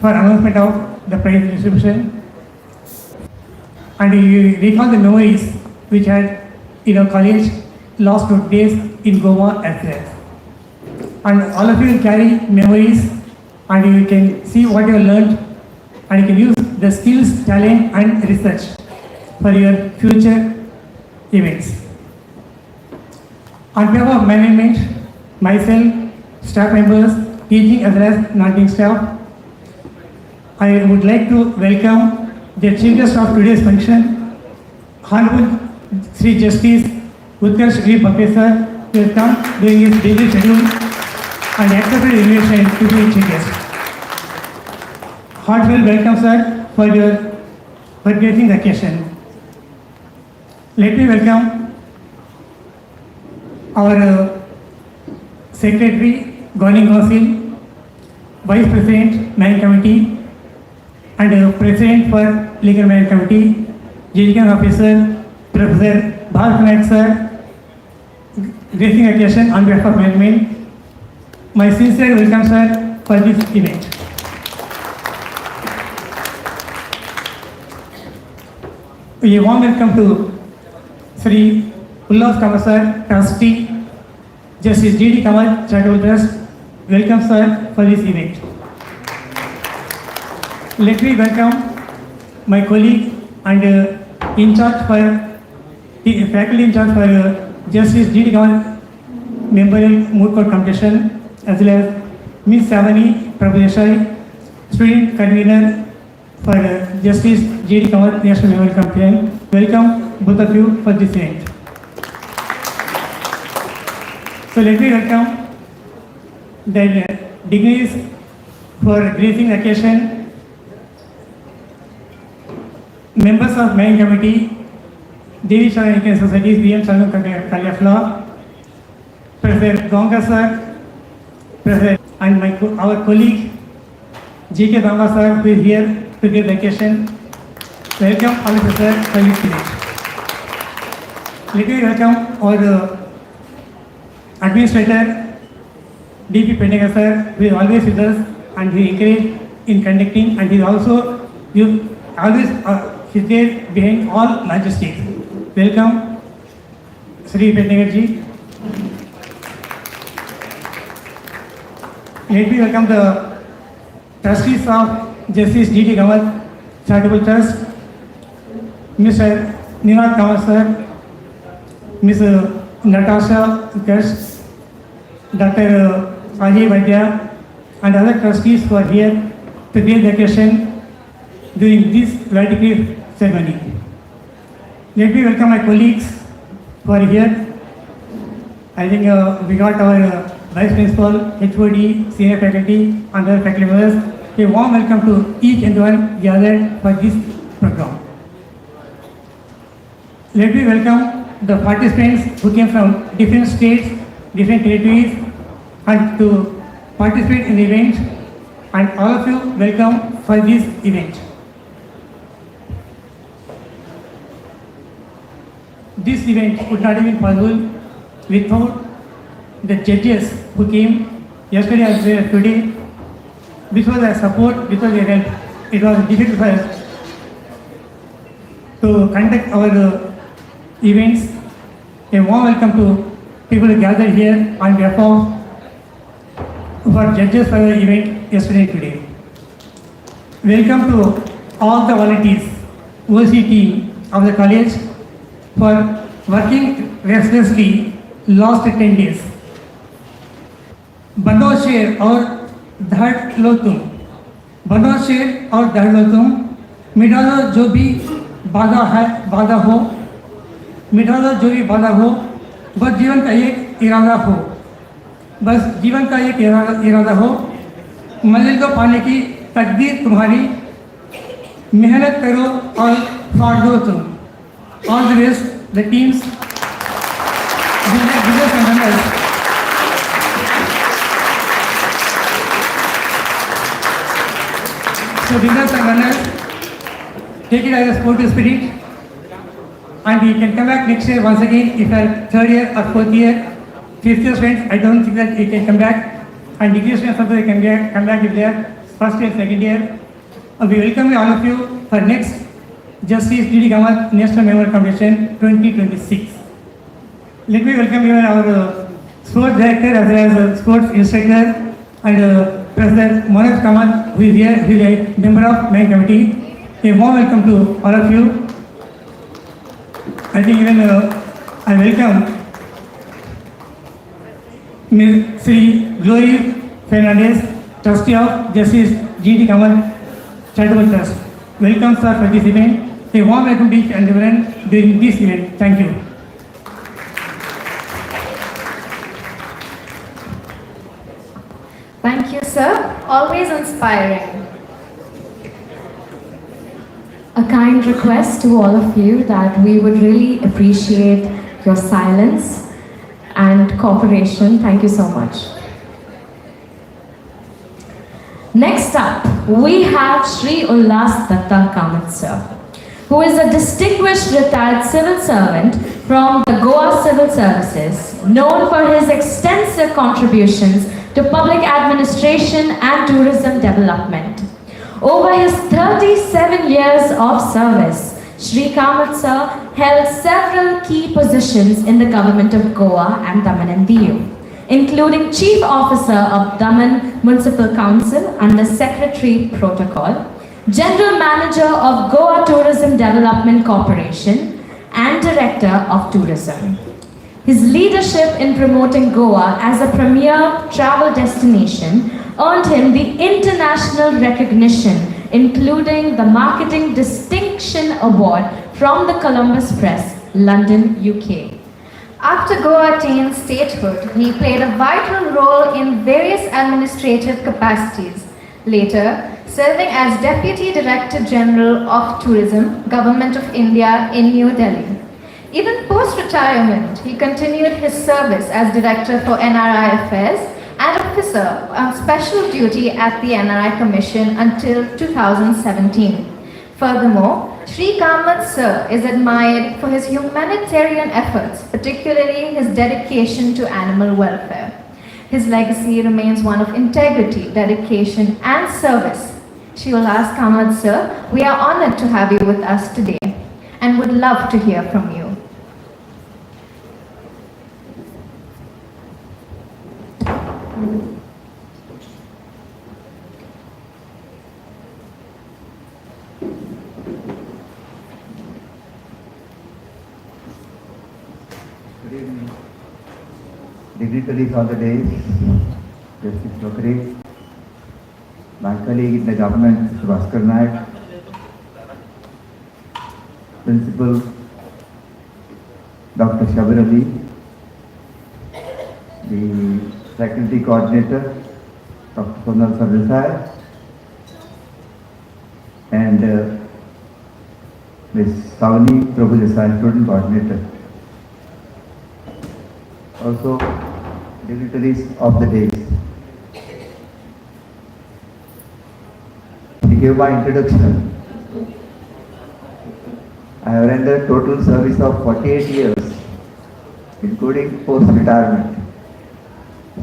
for announcement of the prize distribution. And you recall the memories which had in our college last 2 days in Goa as well. And all of you will carry memories and you can see what you have learned and you can use the skills, talent and research for your future events. On behalf of management, myself, staff members, teaching as well as non-teaching staff, I would like to welcome the chief guest of today's function, Honorable Sri Justice Utkarsh Shri Kamat, who has come during his busy schedule and accepted the invitation to be chief guest. Heartfelt welcome, sir, for gracing the occasion. Let me welcome our Secretary, Governing Council, Vice President, Managing Committee, and President for Legal Management Committee, Judicial Officer, Professor Nayak sir, gracing occasion on behalf of management. My sincere welcome, sir, for this event. A warm welcome to Shri Kamat sir, Trustee, Justice Shri Kamat, Charitable Trust. Welcome, sir, for this event. Let me welcome my colleague and in charge for the faculty in charge for Justice Shri Kamat Memorial Moot Court Competition, as well as Ms. Savani Prabhudeshai, Student Convener for Justice Shri Kamat National Memorial Competition. Welcome both of you for this event. So let me welcome the dignitaries for gracing the occasion, members of Managing Committee, Devi Sharan Societies, VMSCL College of Law, Professor Gonga sir, Professor, and our colleague G.K. Banga sir, who is here to give the occasion. Welcome all of you, sir, for this event. Let me welcome our Administrator, D.P. Pendaga sir, who is always with us and he encouraged in conducting, and he also always is there behind all majesties. Welcome, Shri Pendaga ji. Let me welcome the trustees of Justice Shri Kamat Charitable Trust, Mr. Nayak Kamat sir, Ms. Natasha Gersh, Dr. Ajay Vaidya, and other trustees who are here to give the occasion during this valedictory ceremony. Let me welcome my colleagues who are here. I think we got our Vice Principal, HOD, Senior Faculty, and other faculty members. A warm welcome to each and one gathered for this program. Let me welcome the participants who came from different states, different territories, and to participate in the event, and all of you welcome for this event. This event would not have been possible without the judges who came yesterday as well as today. This was their support, this was their help. It was difficult for us to conduct our events. A warm welcome to people who gathered here on behalf of for judges for the event yesterday and today. Welcome to all the volunteers, OC team of the college for working restlessly last 10 days. बनो शेर और धड़ लो तुम, बनो शेर और धड़ लो तुम, मिटा दो जो भी बाधा हो, मिटा दो जो भी बाधा हो, बस जीवन का एक इरादा हो, बस जीवन का एक इरादा हो, मंजिल को पाने की तकदीर तुम्हारी, मेहनत करो और फाड़ दो तुम. All the rest, the teams, business and members. So business and runners, take it as a sportive spirit, and you can come back next year once again if you are third year or fourth year. Fifth year students, I don't think that you can come back, and degree students also they can come back if they are first year, second year. We welcome all of you for next Justice Shri Kamat National Member Competition 2026. Let me welcome even our sports director as well as sports instructor and President Moot Kamat, who is here, who is a member of main committee. A warm welcome to all of you. I think even I welcome Ms. Shri Glory Fernandez, Trustee of Justice G.D. Kamat Charitable Trust. Welcome, sir, participant. A warm welcome to each and everyone during this event. Thank you. Thank you, sir. Always inspiring. A kind request to all of you that we would really appreciate your silence and cooperation. Thank you so much. Next up, we have Shri Ullas Datta Kamat sir, who is a distinguished retired civil servant from the Goa Civil Services, known for his extensive contributions to public administration and tourism development. Over his 37 years of service, Shri Kamat sir held several key positions in the government of Goa and Daman and Diu, including Chief Officer of Daman Municipal Council under Secretary Protocol, General Manager of Goa Tourism Development Corporation, and Director of Tourism. His leadership in promoting Goa as a premier travel destination earned him the international recognition, including the Marketing Distinction Award from the Columbus Press, London, UK. After Goa attained statehood, he played a vital role in various administrative capacities, later serving as Deputy Director General of Tourism, Government of India in New Delhi. Even post-retirement, he continued his service as Director for NRI Affairs and officer on special duty at the NRI Commission until 2017. Furthermore, Shri Kamat sir is admired for his humanitarian efforts, particularly his dedication to animal welfare. His legacy remains one of integrity, dedication, and service. Shri Ullas Kamat sir, we are honored to have you with us today and would love to hear from you. Good evening. Dignitaries on the day, Justice Chokri, my colleague in the government, Bhaskar Nayak, Principal Dr. Shabir Ali, the Faculty Coordinator, Dr. Sonal Sarvesai, and Ms. Savani Prabhu Desai, Student Coordinator. Also, dignitaries of the day. To give my introduction, I have rendered total service of 48 years, including post-retirement.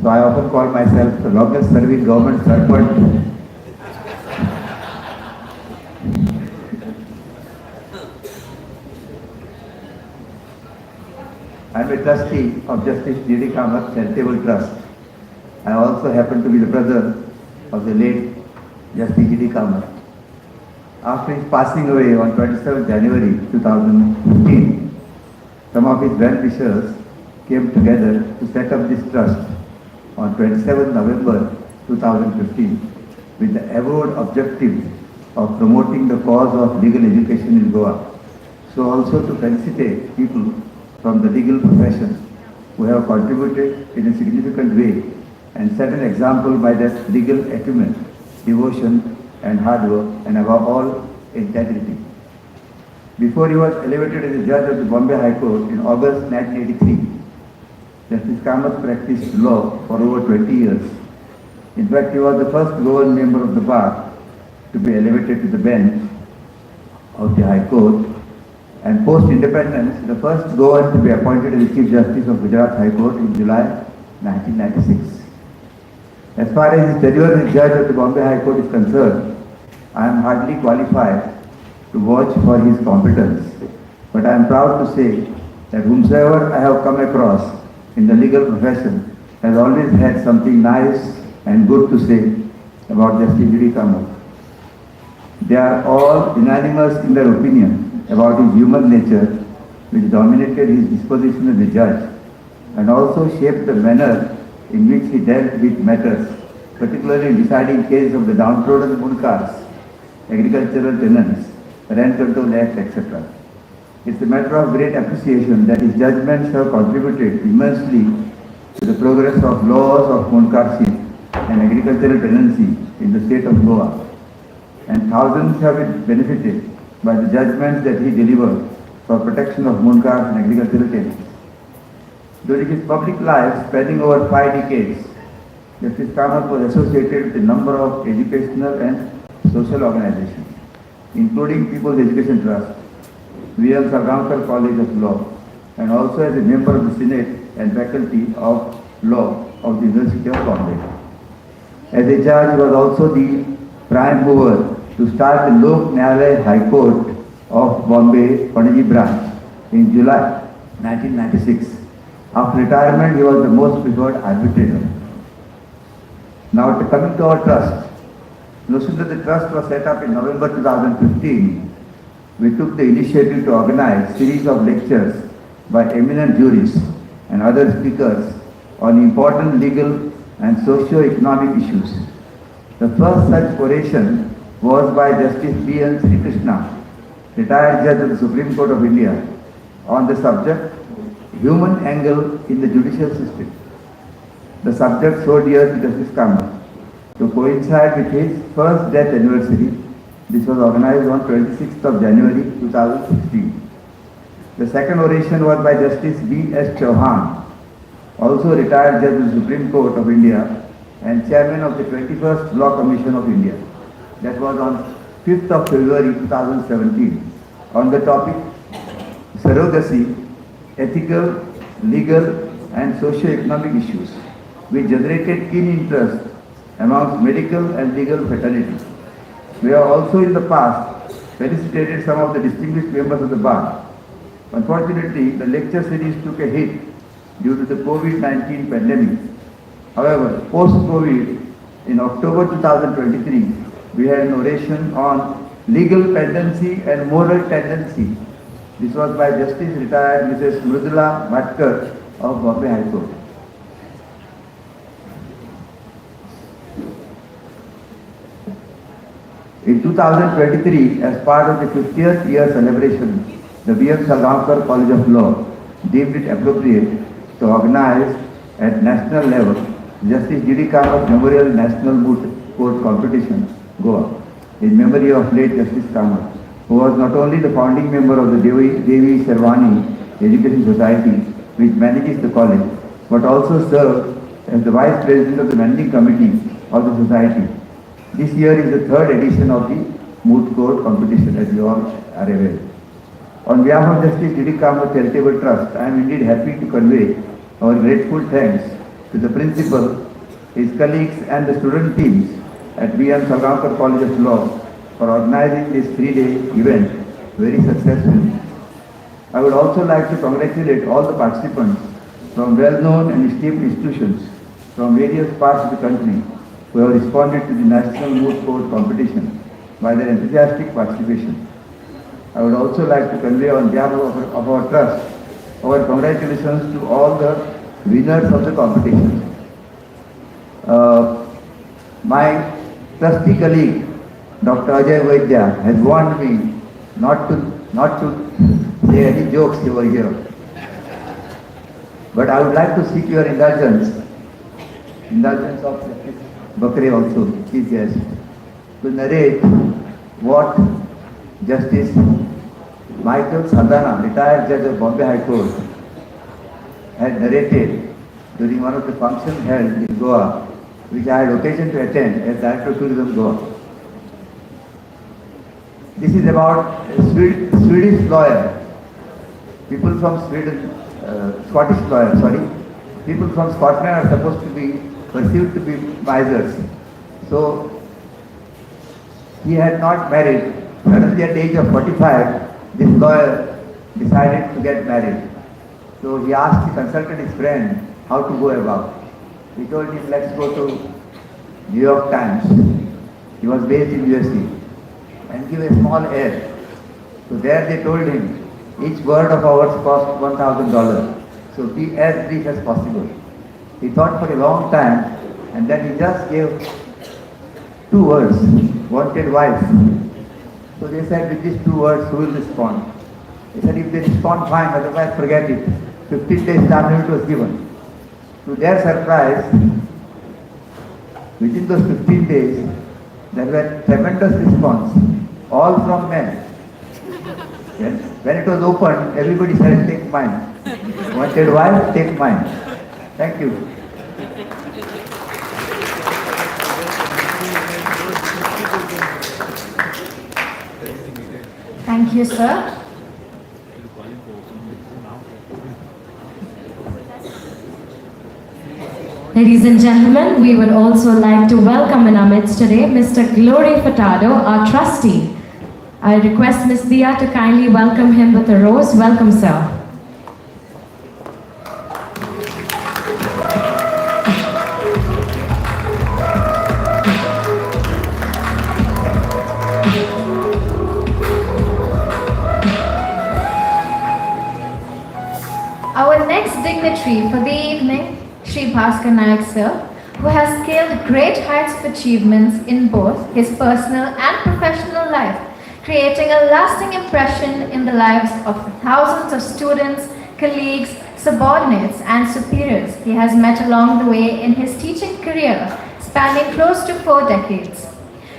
So I often call myself the longest serving government servant. I am a trustee of Justice G.D. Kamat Charitable Trust. I also happen to be the brother of the late Justice G.D. Kamat. After his passing away on 27 January 2015, some of his well-wishers came together to set up this trust on 27 November 2015 with the avowed objective of promoting the cause of legal education in Goa. So also to felicitate people from the legal profession who have contributed in a significant way and set an example by their legal acumen, devotion and hard work, and above all, integrity. Before he was elevated as a judge of the Bombay High Court in August 1983, Justice Kamat practiced law for over 20 years. In fact, he was the first Goan member of the bar to be elevated to the bench of the High Court, and post-independence, the first Goan to be appointed as the Chief Justice of Gujarat High Court in July 1996. As far as his tenure as judge of the Bombay High Court is concerned, I am hardly qualified to vouch for his competence. But I am proud to say that whomsoever I have come across in the legal profession has always had something nice and good to say about Justice Shri Kamat. They are all unanimous in their opinion about his human nature, which dominated his disposition as a judge, and also shaped the manner in which he dealt with matters, particularly in deciding cases of the downtrodden munkars, agricultural tenants, Rent Control Act, etc. It's a matter of great appreciation that his judgments have contributed immensely to the progress of laws of munkarship and agricultural tenancy in the state of Goa, and thousands have been benefited by the judgments that he delivered for protection of munkars and agricultural tenants. During his public life, spanning over 5 decades, Justice Kamat was associated with a number of educational and social organizations, including People's Education Trust, VMSCL College of Law, and also as a member of the Senate and Faculty of Law of the University of Bombay. As a judge, he was also the prime mover to start the Lok Nyayalaya High Court of Bombay, Panaji branch in July 1996. After retirement, he was the most preferred arbitrator. Now, coming to our trust, no sooner the trust was set up in November 2015, we took the initiative to organize a series of lectures by eminent jurists and other speakers on important legal and socio-economic issues. The first such oration was by Justice B.N. Sri Krishna, retired judge of the Supreme Court of India, on the subject Human Angle in the Judicial System. The subject so dear to Justice Kamat. To coincide with his first death anniversary, this was organized on 26th of January 2016. The second oration was by Justice B.S. Chauhan, also retired judge of the Supreme Court of India and chairman of the 21st Law Commission of India. That was on 5th of February 2017 on the topic surrogacy, ethical, legal and socio-economic issues, which generated keen interest amongst medical and legal fraternity. We have also in the past felicitated some of the distinguished members of the bar. Unfortunately, the lecture series took a hit due to the COVID-19 pandemic. However, post-COVID, in October 2023, we had an oration on legal pendency and moral tendency. This was by Justice retired Mrs. Mridula Matkar of Bombay High Court. In 2023, as part of the 50th year celebration, the VMSCL College of Law deemed it appropriate to organize at national level Justice Shri Kamat Memorial National Moot Court Competition, Goa, in memory of late Justice Kamat, who was not only the founding member of the Devi Sharwani Education Society, which manages the college, but also served as the Vice President of the Managing Committee of the Society. This year is the third edition of the Moot Court competition, as you all are aware. On behalf of Justice Shri Kamat Charitable Trust, I am indeed happy to convey our grateful thanks to the principal, his colleagues and the student teams at VMSCL College of Law for organizing this 3-day event very successfully. I would also like to congratulate all the participants from well-known and esteemed institutions from various parts of the country who have responded to the National Moot Court competition by their enthusiastic participation. I would also like to convey on behalf of our trust our congratulations to all the winners of the competition. My trusty colleague, Dr. Ajay Vaidya, has warned me not to say any jokes over here. But I would like to seek your indulgence of Justice Bakre also, chief guest, to narrate what Justice Michael Sardana, retired judge of Bombay High Court, had narrated during one of the functions held in Goa, which I had occasion to attend as Director of Tourism Goa. This is about a Swedish lawyer. People from Sweden, Scottish lawyer, sorry. People from Scotland are supposed to be perceived to be misers. So he had not married. Suddenly at the age of 45, this lawyer decided to get married. So he consulted his friend how to go about. He told him, let's go to New York Times. He was based in USA, and give a small ad. So there they told him, each word of ours cost $1,000. So be as brief as possible. He thought for a long time, and then he just gave 2 words, wanted wife. So they said, with these 2 words, who will respond? He said, if they respond, fine, otherwise forget it. 15 days time limit was given. To their surprise, within those 15 days, there were tremendous response, all from men. When it was opened, everybody said, take mine. Wanted wife, take mine. Thank you. Thank you, sir. Ladies and gentlemen, we would also like to welcome in our midst today Mr. Glory Furtado, our trustee. I request Ms. Dia to kindly welcome him with a rose. Welcome, sir. Our next dignitary for the evening, Shri Nayak sir, who has scaled great heights of achievements in both his personal and professional life, creating a lasting impression in the lives of thousands of students, colleagues, subordinates and superiors he has met along the way in his teaching career spanning close to 4 decades.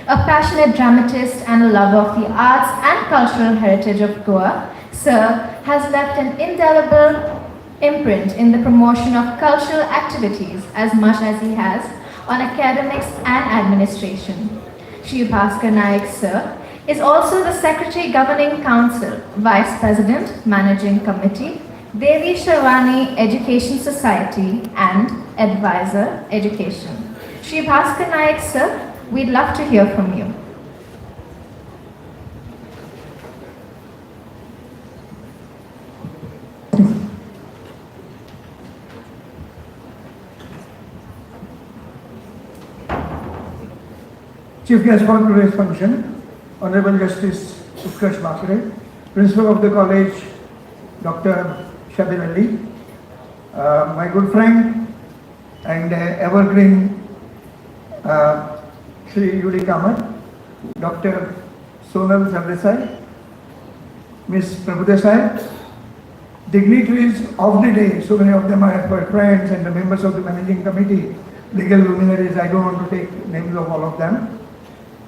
A passionate dramatist and a lover of the arts and cultural heritage of Goa, Sir has left an indelible imprint in the promotion of cultural activities as much as he has on academics and administration. Shri Nayak Sir is also the Secretary Governing Council, Vice President, Managing Committee, Devi Sharwani Education Society and Advisor Education. Shri Nayak Sir, we'd love to hear from you. Chief Guest for today's function, Honorable Justice Utkarsh Bakre, Principal of the College, Dr. Shabir Ali, my good friend and evergreen Shri Kamat, Dr. Sonal Sardesai, Ms. Prabhudesai, dignitaries of the day, so many of them are my friends and the members of the managing committee, legal luminaries, I don't want to take names of all of them.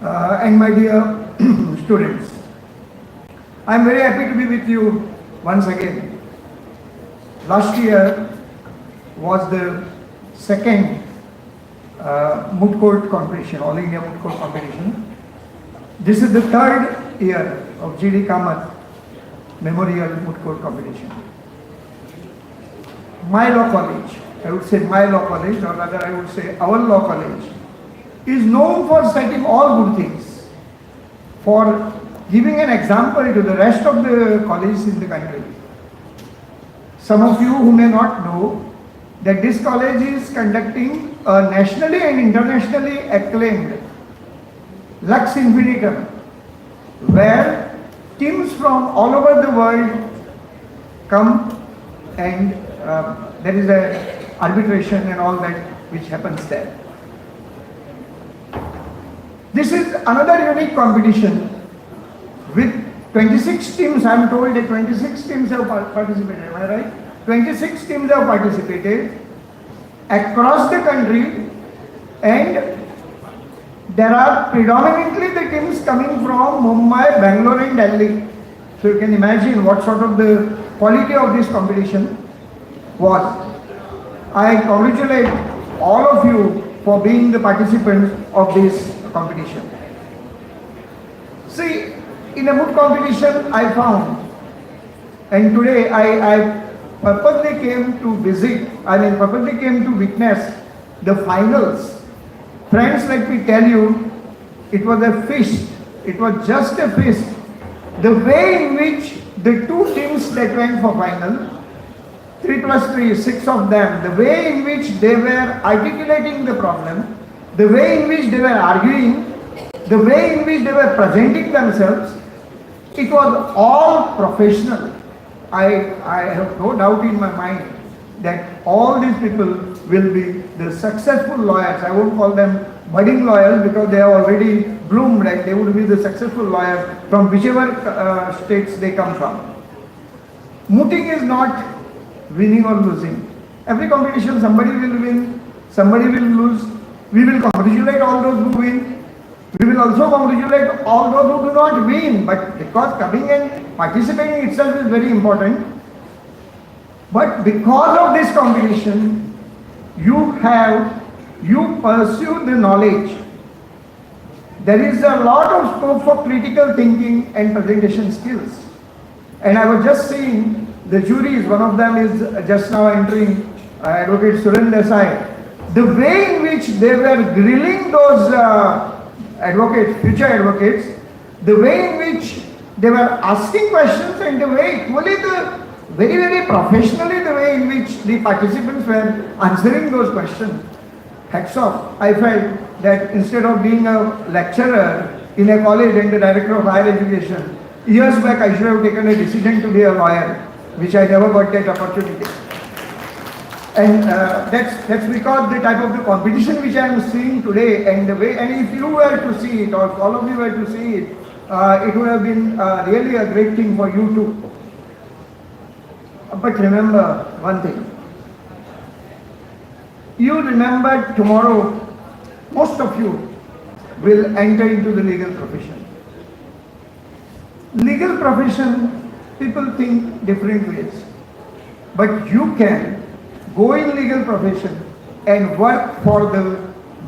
And my dear students, I am very happy to be with you once again. Last year was the second Moot Court competition, All India Moot Court competition. This is the third year of Shri Kamat Memorial Moot Court competition. My law college, I would say my law college, or rather I would say our law college, is known for citing all good things, for giving an example to the rest of the colleges in the country. Some of you who may not know that this college is conducting a nationally and internationally acclaimed Lux Infinitum, where teams from all over the world come and there is a arbitration and all that which happens there. This is another unique competition with 26 teams. I am told that 26 teams have participated, am I right? 26 teams have participated across the country, and there are predominantly the teams coming from Mumbai, Bangalore and Delhi. So you can imagine what sort of the quality of this competition was. I congratulate all of you for being the participants of this competition. See, in a Moot competition I found, and today I purposely came to visit, purposely came to witness the finals. Friends, let me tell you, it was a feast. It was just a feast. The way in which the two teams that went for final, 3 plus 3, 6 of them, the way in which they were articulating the problem, the way in which they were arguing, the way in which they were presenting themselves, it was all professional. I have no doubt in my mind that all these people will be the successful lawyers. I won't call them budding lawyers because they have already bloomed, and they would be the successful lawyers from whichever states they come from. Mooting is not winning or losing. Every competition somebody will win, somebody will lose. We will congratulate all those who win. We will also congratulate all those who do not win, but because coming and participating itself is very important. But because of this competition, you pursue the knowledge. There is a lot of scope for critical thinking and presentation skills. And I was just seeing the juries, one of them is just now entering, Advocate Suren Desai. The way in which they were grilling those advocates, future advocates, the way in which they were asking questions, and the way equally very, very professionally the way in which the participants were answering those questions. Hats off. I felt that instead of being a lecturer in a college and the director of higher education, years back I should have taken a decision to be a lawyer, which I never got that opportunity. And that's because the type of the competition which I am seeing today, and the way, and if you were to see it, or all of you were to see it, it would have been really a great thing for you too. But remember one thing. You remember tomorrow, most of you will enter into the legal profession. Legal profession, people think different ways. But you can go in legal profession and work for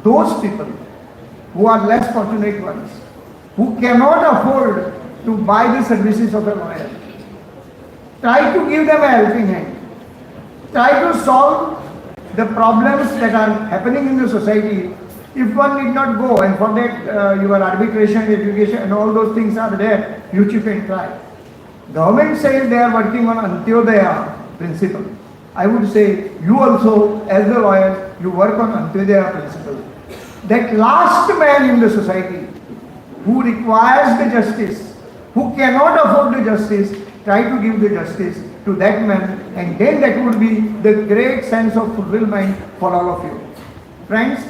those people who are less fortunate ones, who cannot afford to buy the services of a lawyer. Try to give them a helping hand. Try to solve the problems that are happening in the society. If one did not go, and for that your arbitration, education and all those things are there, which you can try. Government says they are working on Antyodaya principle. I would say you also, as the lawyer, you work on Antyodaya principle. That last man in the society who requires the justice, who cannot afford the justice, try to give the justice to that man, and then that would be the great sense of fulfillment for all of you. Friends,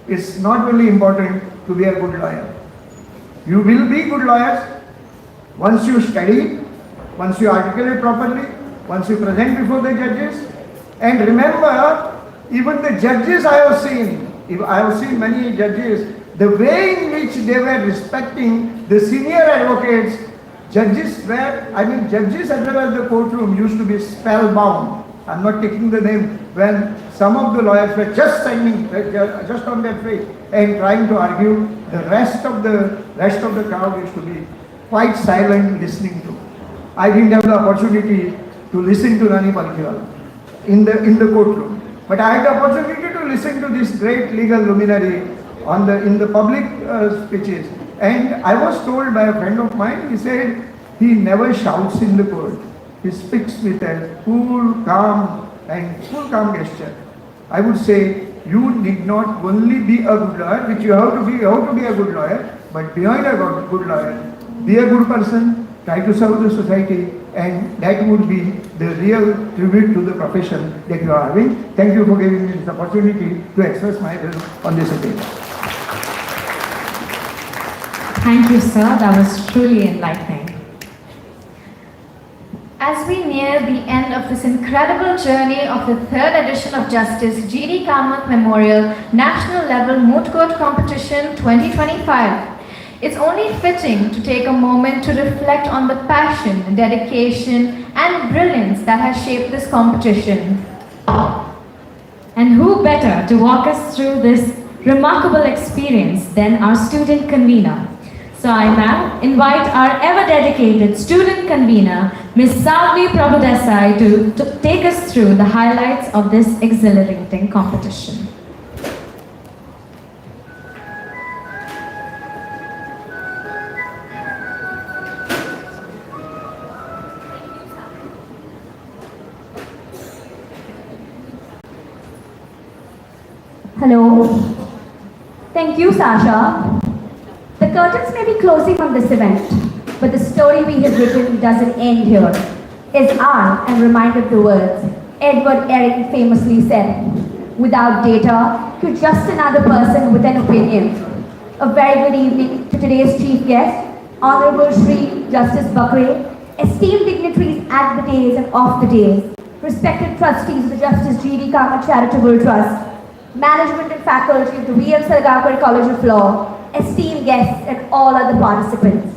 it's not really important to be a good lawyer. You will be good lawyers once you study, once you articulate properly, once you present before the judges. And remember, even the judges I have seen many judges, the way in which they were respecting the senior advocates, judges as well as the courtroom used to be spellbound. I'm not taking the name, when some of the lawyers were just standing, just on their feet and trying to argue. The rest of the crowd used to be quite silent listening to. I didn't have the opportunity to listen to Rani Palkhiwala in the courtroom, but I had the opportunity to listen to this great legal luminary in the public speeches. And I was told by a friend of mine, he said he never shouts in the court. He speaks with a cool, calm gesture. I would say you need not only be a good lawyer, which you have to be a good lawyer, but beyond a good lawyer, be a good person, try to serve the society, and that would be the real tribute to the profession that you are having. Thank you for giving me this opportunity to express my views on this occasion. Thank you, sir. That was truly enlightening. As we near the end of this incredible journey of the third edition of Justice G.D. Kamat Memorial National Level Moot Court Competition 2025, it's only fitting to take a moment to reflect on the passion, dedication, and brilliance that has shaped this competition. And who better to walk us through this remarkable experience than our student convener? So I now invite our ever-dedicated student convener, Ms. Savli Prabhudesai, to take us through the highlights of this exhilarating competition. Thank you, Sasha. The curtains may be closing on this event, but the story we have written doesn't end here. As I am reminded the words Edward Eric famously said, without data, you're just another person with an opinion. A very good evening to today's chief guest, Honorable Shri Justice Bakre, esteemed dignitaries at the days and off the days, respected trustees of the Justice G.D. Kamat Charitable Trust, management and faculty of the VMSCL College of Law, esteemed guests and all other participants.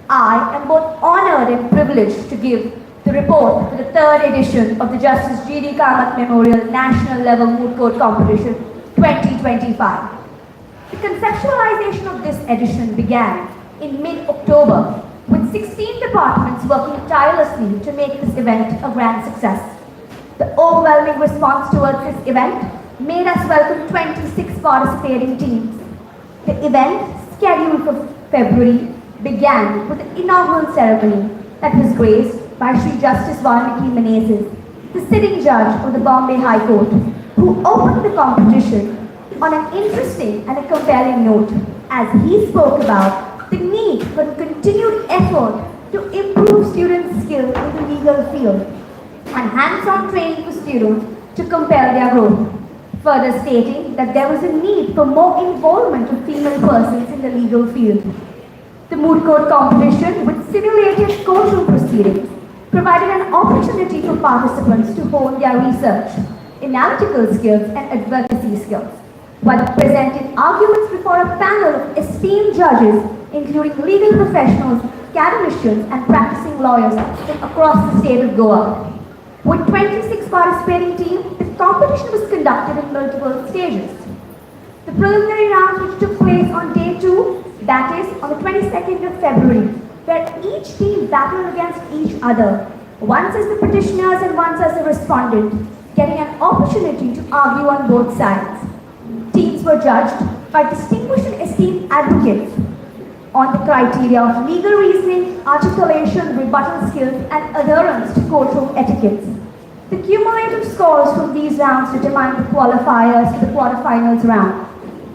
I am both honored and privileged to give the report for the third edition of the Justice G.D. Kamat Memorial National Level Moot Court Competition 2025. The conceptualization of this edition began in mid-October with 16 departments working tirelessly to make this event a grand success. The overwhelming response towards this event made us welcome 26 participating teams. The event, scheduled for February, began with the inaugural ceremony that was graced by Shri Justice Valmiki Menezes, the sitting judge of the Bombay High Court, who opened the competition on an interesting and a compelling note as he spoke about the need for continued effort to improve students' skills in the legal field and hands-on training for students to compel their growth, further stating that there was a need for more involvement of female persons in the legal field. The Moot Court competition, with simulated courtroom proceedings, provided an opportunity for participants to hone their research, analytical skills and advocacy skills, while presenting arguments before a panel of esteemed judges, including legal professionals, academicians and practicing lawyers from across the state of Goa. With 26 participating teams, the competition was conducted in multiple stages. The preliminary round, which took place on day 2, that is on the 22nd of February, where each team battled against each other, once as the petitioners and once as the respondent, getting an opportunity to argue on both sides. Teams were judged by distinguished and esteemed advocates on the criteria of legal reasoning, articulation, rebuttal skills, and adherence to courtroom etiquettes. The cumulative scores from these rounds determined the qualifiers to the quarterfinals round.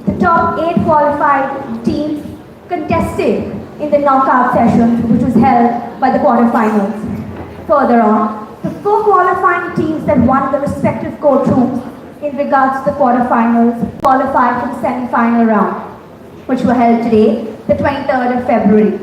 The top 8 qualified teams contested in the knockout session, which was held by the quarterfinals. Further on, the 4 qualifying teams that won the respective courtrooms in regards to the quarterfinals qualified for the semi-final round, which were held today, the 23rd of February.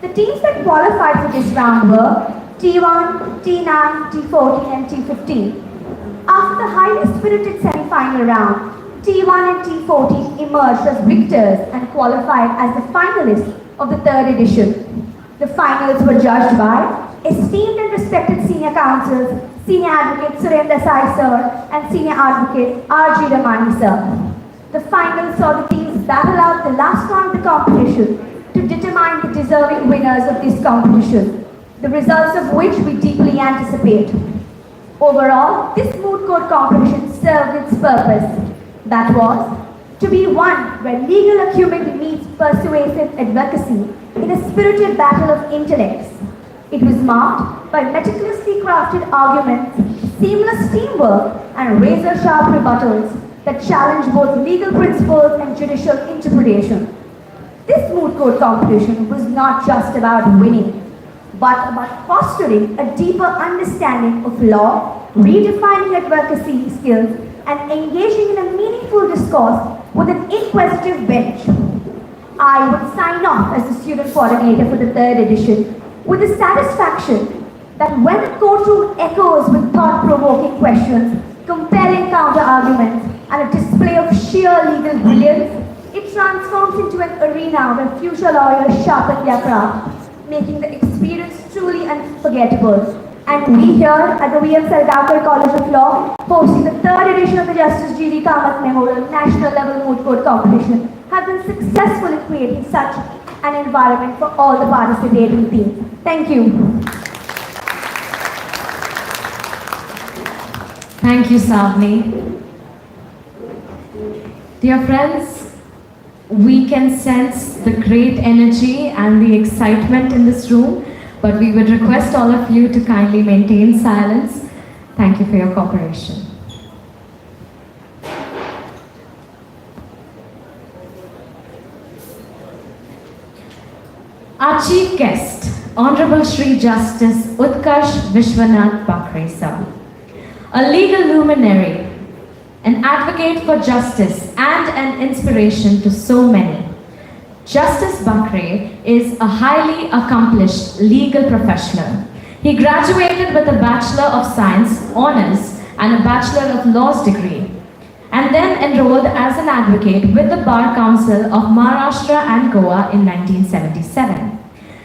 The teams that qualified for this round were T1, T9, T14 and T15. After the highly spirited semi-final round, T1 and T14 emerged as victors and qualified as the finalists of the third edition. The finals were judged by esteemed and respected senior counsels, Senior Advocate Surendra Sai Sir and Senior Advocate R.G. Ramani Sir. The finals saw the teams battle out the last round of the competition to determine the deserving winners of this competition, the results of which we deeply anticipate. Overall, this moot court competition served its purpose, that was to be one where legal acumen meets persuasive advocacy in a spirited battle of intellects. It was marked by meticulously crafted arguments, seamless teamwork, and razor-sharp rebuttals that challenged both legal principles and judicial interpretation. This moot court competition was not just about winning, but about fostering a deeper understanding of law, redefining advocacy skills, and engaging in a meaningful discourse with an inquisitive bench. I would sign off as the student coordinator for the third edition with the satisfaction that when a courtroom echoes with thought-provoking questions, compelling counter-arguments, and a display of sheer legal brilliance, it transforms into an arena where future lawyers sharpen their craft, making the experience truly unforgettable. And we here at the VMSCL College of Law, hosting the third edition of the Justice G.D. Kamat Memorial National Level Moot Court Competition, have been successful in creating such an environment for all the participating teams. Thank you. Thank you, Savni. Dear friends, we can sense the great energy and the excitement in this room, but we would request all of you to kindly maintain silence. Thank you for your cooperation. Our chief guest, Honorable Shri Justice Utkarsh Vishwanath Bakre sir, a legal luminary, an advocate for justice and an inspiration to so many. Justice Bakre is a highly accomplished legal professional. He graduated with a Bachelor of Science Honours and a Bachelor of Laws degree, and then enrolled as an advocate with the Bar Council of Maharashtra and Goa in 1977,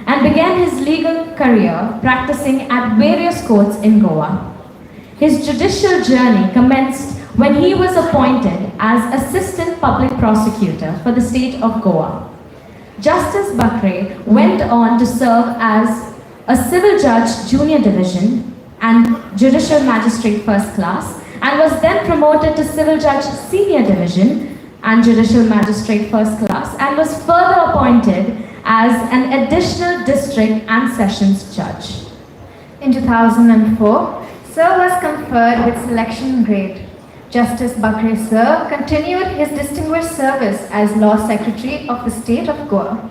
and began his legal career practicing at various courts in Goa. His judicial journey commenced when he was appointed as Assistant Public Prosecutor for the state of Goa. Justice Bakre went on to serve as a Civil Judge Junior Division and Judicial Magistrate First Class, and was then promoted to Civil Judge Senior Division and Judicial Magistrate First Class, and was further appointed as an additional District and Sessions Judge. In 2004, Sir was conferred with selection grade. Justice Bakre Sir continued his distinguished service as Law Secretary of the State of Goa,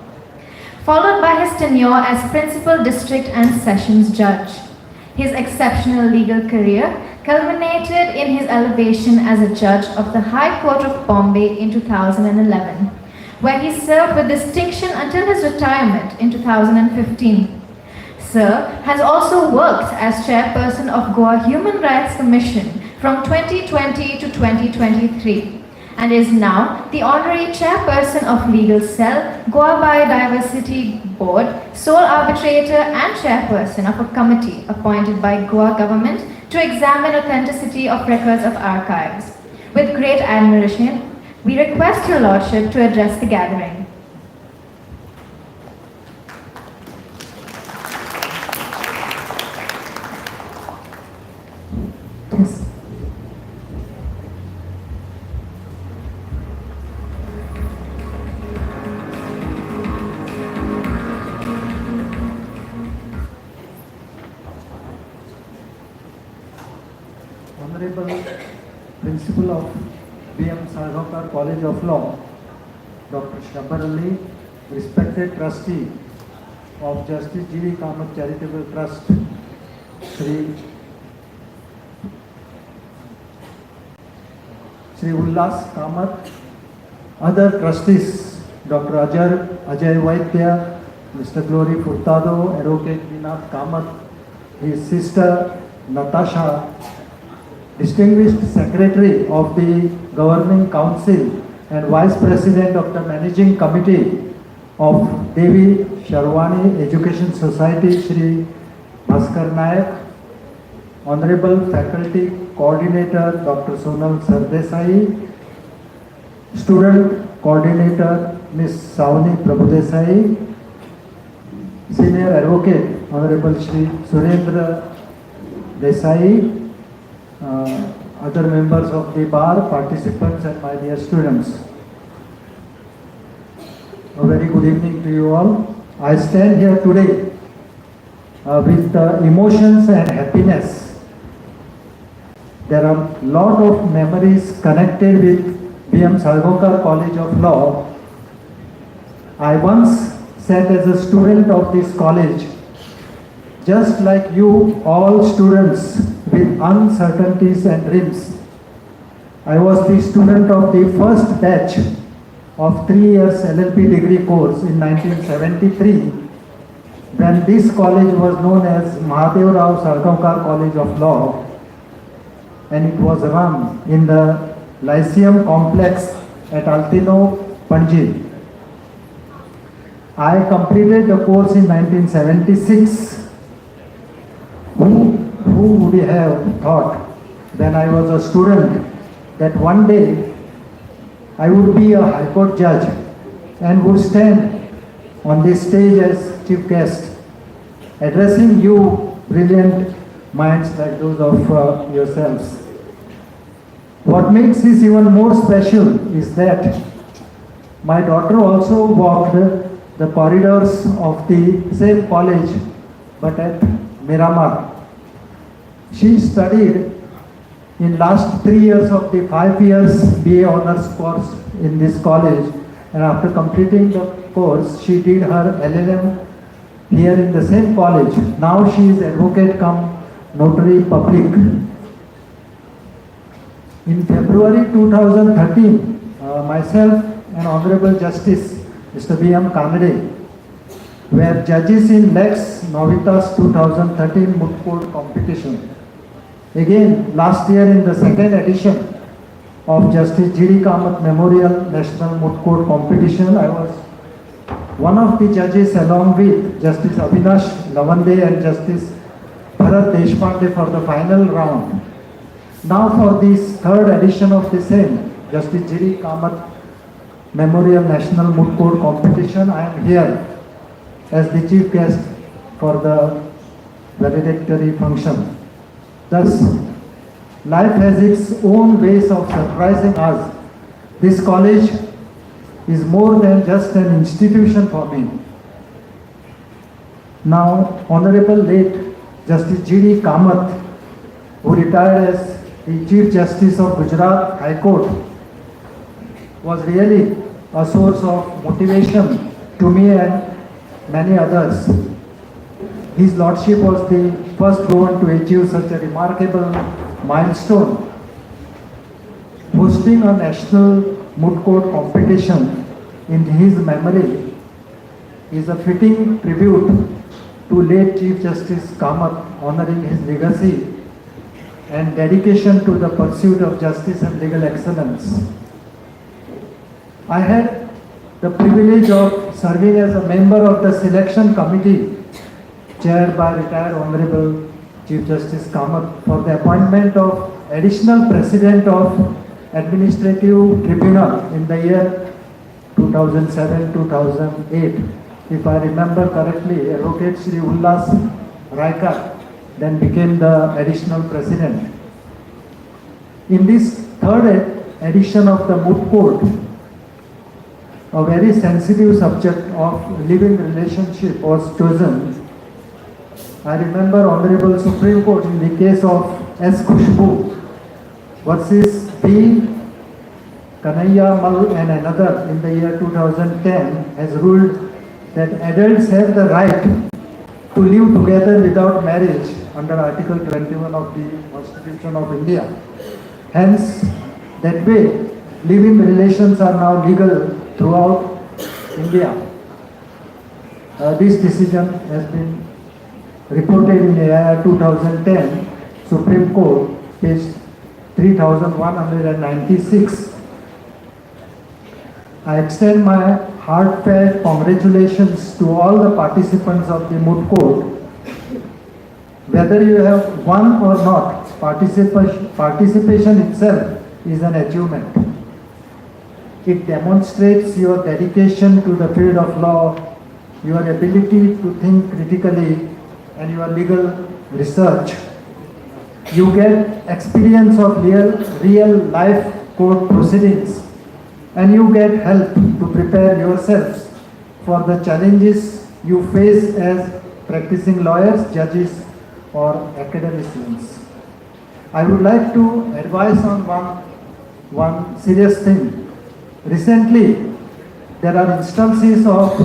followed by his tenure as Principal District and Sessions Judge. His exceptional legal career culminated in his elevation as a judge of the High Court of Bombay in 2011, where he served with distinction until his retirement in 2015. Sir has also worked as chairperson of Goa Human Rights Commission from 2020 to 2023, and is now the honorary chairperson of Legal Cell, Goa Biodiversity Board, sole arbitrator and chairperson of a committee appointed by Goa government to examine authenticity of records of archives. With great admiration, we request your Lordship to address the gathering. Yes. Honorable Principal of VMSCL College of Law, Dr. Shabar Ali, respected Trustee of Justice Shri Kamat Charitable Trust, Shri Ullas Kamat, other trustees, Dr. Ajay Vaidya, Mr. Glory Furtado, Advocate Vinath Kamat, his sister Natasha, distinguished Secretary of the Governing Council and Vice President of the Managing Committee of Devi Sharwani Education Society, Shri Bhaskar Nayak, Honorable Faculty Coordinator Dr. Sonal Sardesai, Student Coordinator Ms. Savani Prabhudesai, Senior Advocate Honorable Shri Surendra Desai, other members of the bar, participants and my dear students. A very good evening to you all. I stand here today with emotions and happiness. There are a lot of memories connected with VMSCL College of Law. I once sat as a student of this college, just like you all students with uncertainties and dreams. I was the student of the first batch of 3 years LLB degree course in 1973, when this college was known as Mahadev Rao Sargavkar College of Law, and it was run in the Lyceum complex at Altino, Panji. I completed the course in 1976. Who would have thought when I was a student that one day I would be a High Court judge and would stand on this stage as chief guest, addressing you brilliant minds like those of yourselves. What makes this even more special is that my daughter also walked the corridors of the same college, but at Miramar. She studied in last 3 years of the 5 years BA honors course in this college, and after completing the course, she did her LLM here in the same college. Now she is advocate cum notary public. In February 2013, myself and Honorable Justice Mr. V.M. Kanade were judges in Lex Novitas 2013 Moot Court competition. Again, last year in the second edition of Justice Shri Kamat Memorial National Moot Court competition, I was one of the judges along with Justice Avinash Lavande and Justice Bharat Deshpande for the final round. Now for this third edition of the same, Justice Shri Kamat Memorial National Moot Court competition, I am here as the chief guest for the valedictory function. Thus, life has its own ways of surprising us. This college is more than just an institution for me. Now, Honorable late Justice Shri Kamat, who retired as the Chief Justice of Gujarat High Court, was really a source of motivation to me and many others. His Lordship was the first one to achieve such a remarkable milestone. Hosting a national moot court competition in his memory is a fitting tribute to late Chief Justice Kamat, honoring his legacy and dedication to the pursuit of justice and legal excellence. I had the privilege of serving as a member of the selection committee chaired by retired Honorable Chief Justice Kamat for the appointment of additional President of Administrative Tribunal in the year 2007-2008. If I remember correctly, Advocate Shri Ullas Raikar then became the additional President. In this third edition of the Moot Court, a very sensitive subject of living relationship was chosen. I remember Honorable Supreme Court in the case of S. Khushbu versus B. Kanhaiya Mal and another in the year 2010 has ruled that adults have the right to live together without marriage under Article 21 of the Constitution of India. Hence, that way, living relations are now legal throughout India. This decision has been reported in AIR 2010, Supreme Court, page 3196. I extend my heartfelt congratulations to all the participants of the Moot Court. Whether you have won or not, participation itself is an achievement. It demonstrates your dedication to the field of law, your ability to think critically, and your legal research. You get experience of real life court proceedings, and you get help to prepare yourselves for the challenges you face as practicing lawyers, judges, or academicians. I would like to advise on one serious thing. Recently, there are instances of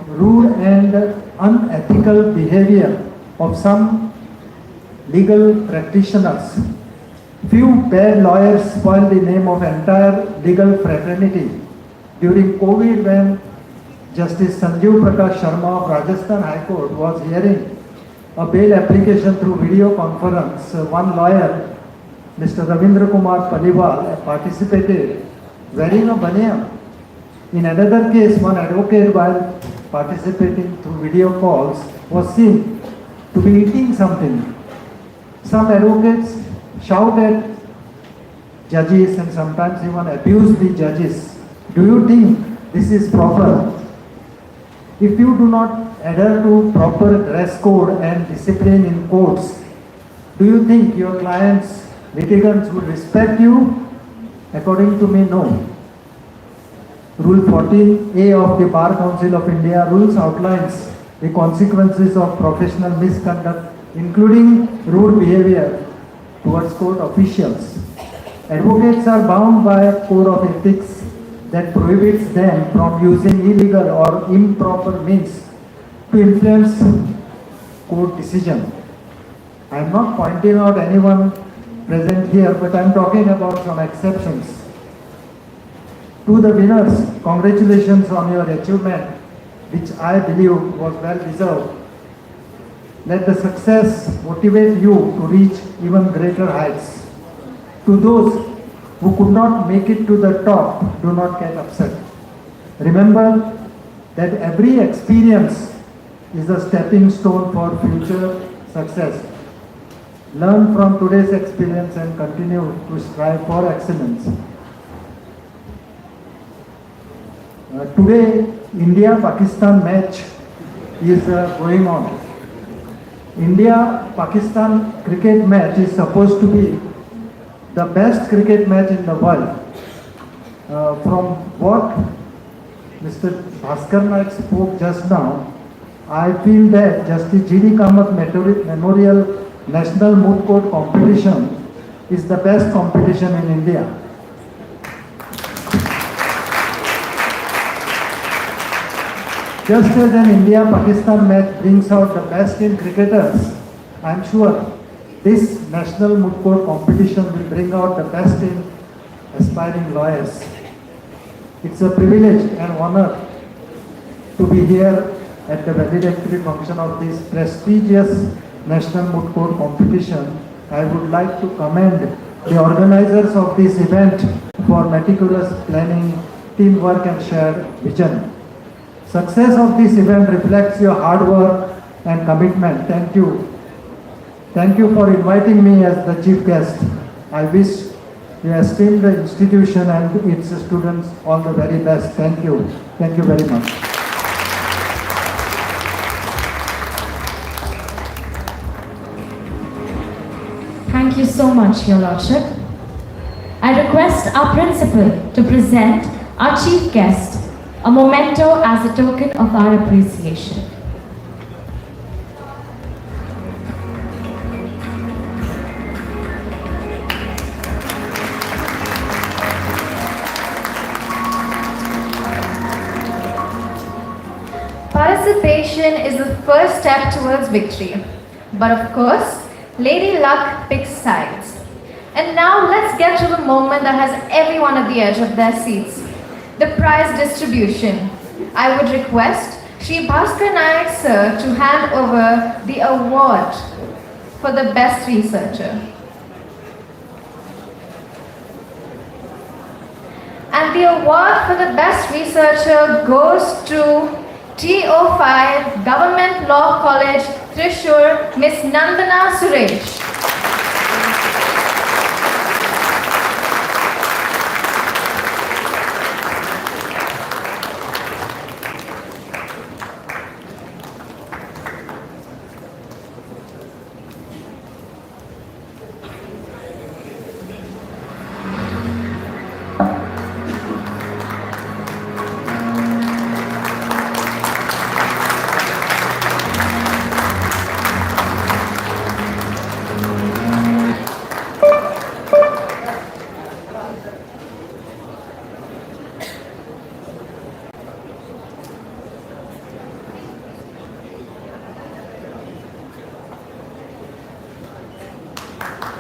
rude and unethical behavior of some legal practitioners. Few bad lawyers spoil the name of entire legal fraternity. During COVID, when Justice Sanjeev Prakash Sharma of Rajasthan High Court was hearing a bail application through video conference, one lawyer, Mr. Ravindra Kumar Paliwal, participated wearing a banyan. In another case, one advocate, while participating through video calls, was seen to be eating something. Some advocates shout at judges and sometimes even abuse the judges. Do you think this is proper? If you do not adhere to proper dress code and discipline in courts, do you think your clients, litigants would respect you? According to me, no. Rule 14A of the Bar Council of India rules outlines the consequences of professional misconduct, including rude behavior towards court officials. Advocates are bound by a code of ethics that prohibits them from using illegal or improper means to influence court decision. I am not pointing out anyone present here, but I am talking about some exceptions. To the winners, congratulations on your achievement, which I believe was well deserved. Let the success motivate you to reach even greater heights. To those who could not make it to the top, do not get upset. Remember that every experience is a stepping stone for future success. Learn from today's experience and continue to strive for excellence. Today, India-Pakistan match is going on. India-Pakistan cricket match is supposed to be the best cricket match in the world. From what Mr. Bhaskar Nayak spoke just now, I feel that Justice G.D. Kamat Memorial National Moot Court competition is the best competition in India. Just as an India-Pakistan match brings out the best in cricketers, I am sure this National Moot Court competition will bring out the best in aspiring lawyers. It's a privilege and honor to be here at the valedictory function of this prestigious National Moot Court competition. I would like to commend the organizers of this event for meticulous planning, teamwork and shared vision. Success of this event reflects your hard work and commitment. Thank you. Thank you for inviting me as the chief guest. I wish you esteem the institution and its students all the very best. Thank you. Thank you very much. Thank you so much, Your Lordship. I request our principal to present our chief guest a memento as a token of our appreciation. Participation is the first step towards victory. But of course, Lady Luck picks sides. And now let's get to the moment that has everyone at the edge of their seats. The prize distribution. I would request Shri Bhaskar Nayak sir to hand over the award for the best researcher. And the award for the best researcher goes to TO5 Government Law College, Thrissur, Miss Nandana Suresh.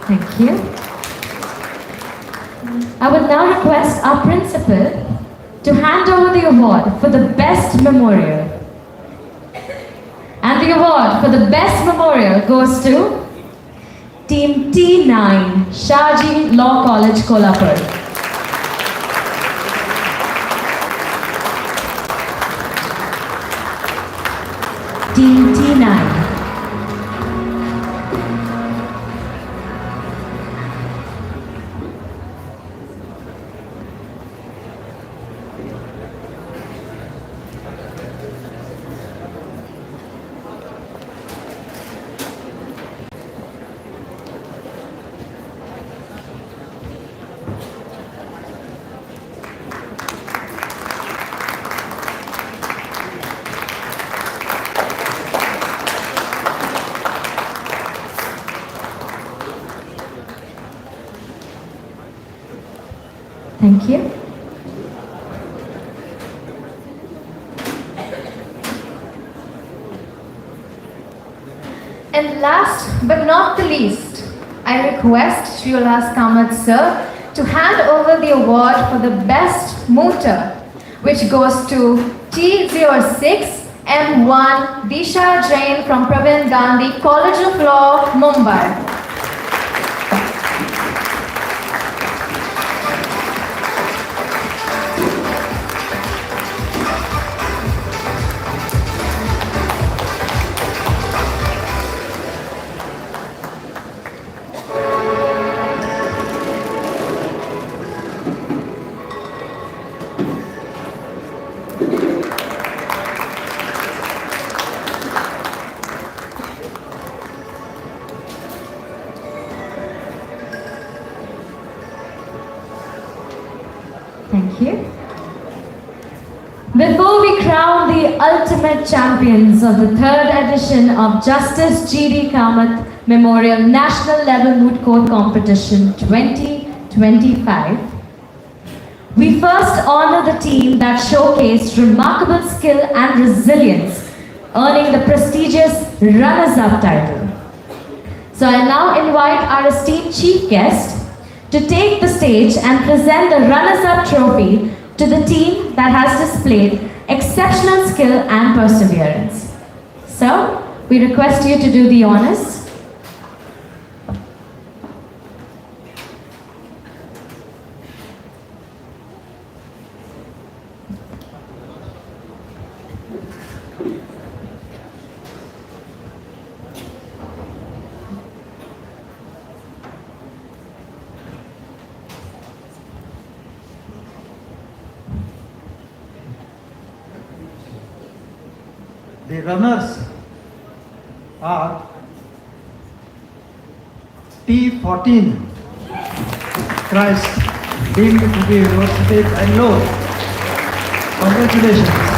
Thank you. I would now request our principal to hand over the award for the best memorial. And the award for the best memorial goes to Team T9, Shaji Law College, Kolhapur. Team T9. Thank you. And last but not the least, I request Shri Kamat sir to hand over the award for the best mooter, which goes to T06 M1 Disha Jain from Pravin Gandhi College of Law, Mumbai. Thank you. Before we crown the ultimate champions of the third edition of Justice G.D. Kamat Memorial National Level Moot Court Competition 2025, we first honor the team that showcased remarkable skill and resilience, earning the prestigious runners-up title. So I now invite our esteemed chief guest to take the stage and present the runners-up trophy to the team that has displayed exceptional skill and perseverance. So, we request you to do the honors. The runners are T14 Christ deemed to be roasted and low. Congratulations.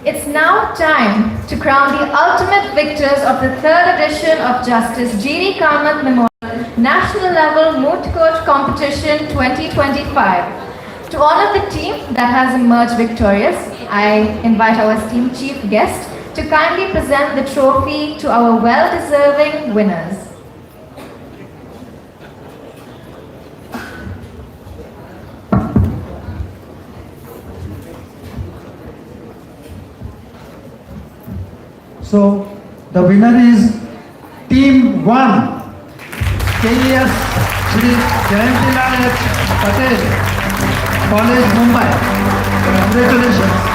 It's now time to crown the ultimate victors of the third edition of Justice G.D. Kamat Memorial National Level Moot Court Competition 2025. To honor the team that has emerged victorious, I invite our esteemed chief guest to kindly present the trophy to our well-deserving winners. So the winner is Team 1, KES Shri Nayak Patel, College, Mumbai. Congratulations.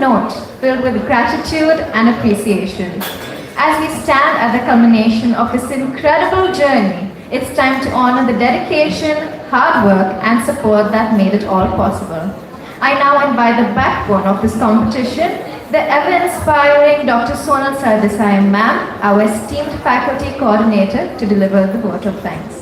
note filled with gratitude and appreciation. As we stand at the culmination of this incredible journey, it's time to honor the dedication, hard work, and support that made it all possible. I now invite the backbone of this competition, the ever-inspiring Dr. Sonal Sardesai ma'am, our esteemed faculty coordinator, to deliver the vote of thanks.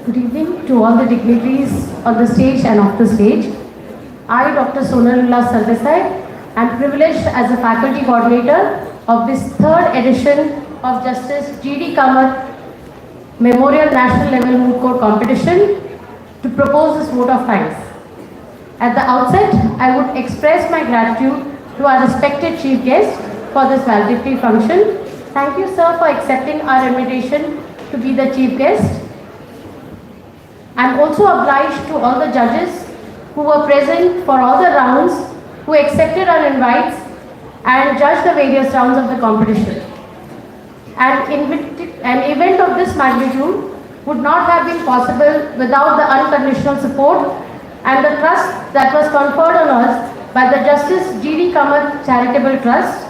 Good evening to all the dignitaries on the stage and off the stage. I, Dr. Sonal Sardesai, am privileged as a faculty coordinator of this third edition of Justice G.D. Kamat Memorial National Level Moot Court Competition to propose this vote of thanks. At the outset, I would express my gratitude to our respected chief guest for this valedictory function. Thank you, sir, for accepting our invitation to be the chief guest. I am also obliged to all the judges who were present for all the rounds, who accepted our invites and judged the various rounds of the competition. An event of this magnitude would not have been possible without the unconditional support and the trust that was conferred on us by the Justice G.D. Kamat Charitable Trust.